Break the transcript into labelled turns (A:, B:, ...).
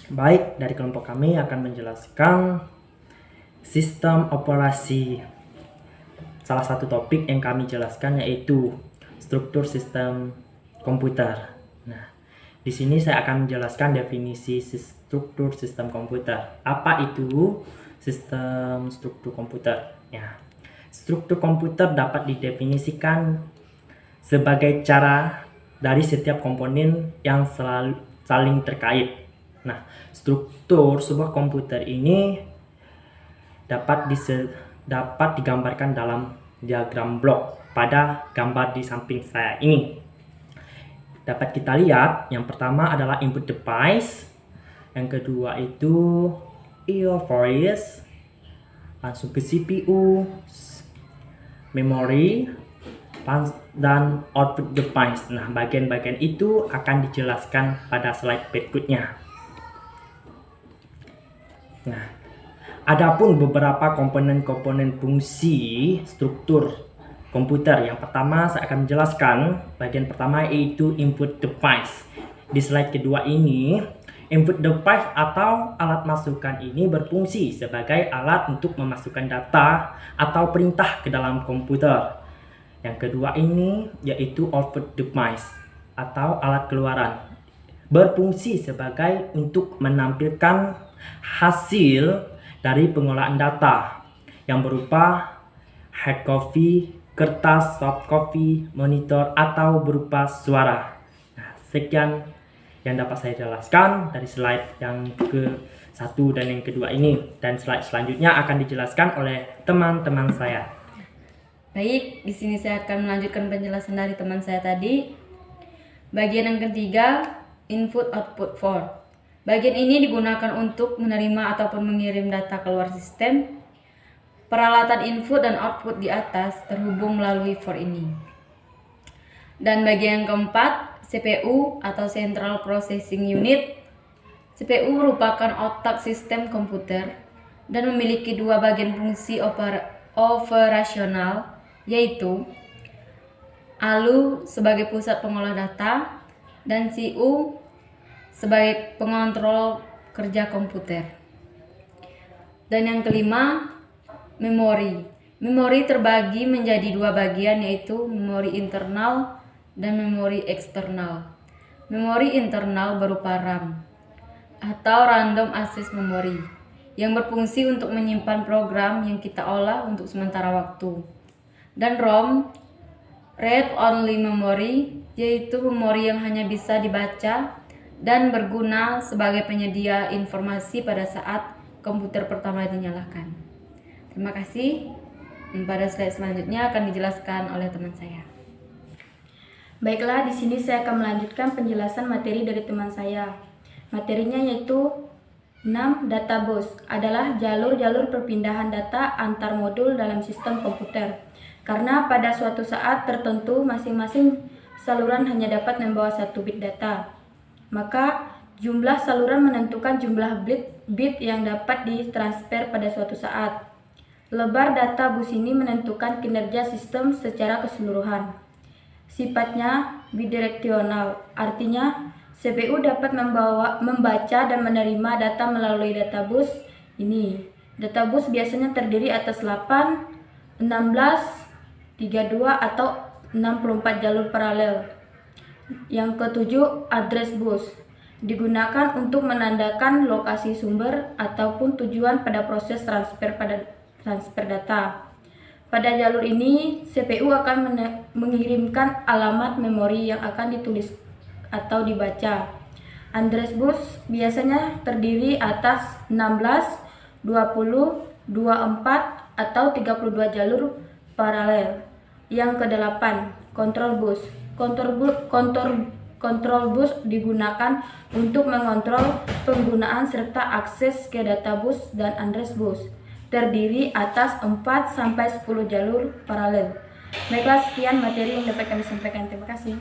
A: Baik, dari kelompok kami akan menjelaskan sistem operasi. Salah satu topik yang kami jelaskan yaitu struktur sistem komputer. Nah, di sini saya akan menjelaskan definisi struktur sistem komputer. Apa itu sistem struktur komputer? Ya, struktur komputer dapat didefinisikan sebagai cara dari setiap komponen yang saling terkait. Nah, struktur sebuah komputer ini dapat digambarkan dalam diagram blok pada gambar di samping saya ini. Dapat kita lihat, yang pertama adalah input device, yang kedua itu IO voice, langsung ke CPU, memory, dan output device. Nah, bagian-bagian itu akan dijelaskan pada slide berikutnya. Nah, adapun beberapa komponen-komponen fungsi struktur komputer. Yang pertama saya akan menjelaskan bagian pertama yaitu input device. Di slide kedua ini, input device atau alat masukan ini berfungsi sebagai alat untuk memasukkan data atau perintah ke dalam komputer. Yang kedua ini yaitu output device atau alat keluaran, berfungsi sebagai untuk menampilkan hasil dari pengolahan data yang berupa hard copy, kertas, soft copy, monitor, atau berupa suara. Nah, sekian yang dapat saya jelaskan dari slide yang ke-1 dan yang kedua ini, dan slide selanjutnya akan dijelaskan oleh teman-teman saya.
B: Baik, di sini saya akan melanjutkan penjelasan dari teman saya tadi. Bagian yang ketiga, input output for. Bagian ini digunakan untuk menerima ataupun mengirim data keluar sistem. Peralatan input dan output di atas terhubung melalui for ini. Dan bagian yang keempat, CPU atau Central Processing Unit. CPU merupakan otak sistem komputer dan memiliki dua bagian fungsi operasional, yaitu ALU sebagai pusat pengolah data dan CPU sebagai pengontrol kerja komputer. Dan yang kelima, memori. Memori terbagi menjadi dua bagian, yaitu memori internal dan memori eksternal. Memori internal berupa RAM atau Random Access Memory yang berfungsi untuk menyimpan program yang kita olah untuk sementara waktu. Dan ROM, Read Only Memory, yaitu memori yang hanya bisa dibaca dan berguna sebagai penyedia informasi pada saat komputer pertama dinyalakan. Terima kasih. Pada slide selanjutnya akan dijelaskan oleh teman saya.
C: Baiklah, di sini saya akan melanjutkan penjelasan materi dari teman saya. Materinya yaitu 6. Data bus adalah jalur-jalur perpindahan data antar modul dalam sistem komputer. Karena pada suatu saat tertentu masing-masing saluran hanya dapat membawa 1 bit data, maka jumlah saluran menentukan jumlah bit yang dapat ditransfer pada suatu saat. Lebar data bus ini menentukan kinerja sistem secara keseluruhan. Sifatnya bidireksional, artinya CPU dapat membaca dan menerima data melalui data bus ini. Data bus biasanya terdiri atas 8, 16, 32 atau 64 jalur paralel. Yang ketujuh, address bus digunakan untuk menandakan lokasi sumber ataupun tujuan pada proses transfer data. Pada jalur ini, CPU akan mengirimkan alamat memori yang akan ditulis atau dibaca. Address bus biasanya terdiri atas 16, 20, 24 atau 32 jalur paralel. Yang kedelapan, control bus. Control bus digunakan untuk mengontrol penggunaan serta akses ke databus dan address bus. Terdiri atas 4-10 jalur paralel. Baiklah, sekian materi yang dapat kami sampaikan. Terima kasih.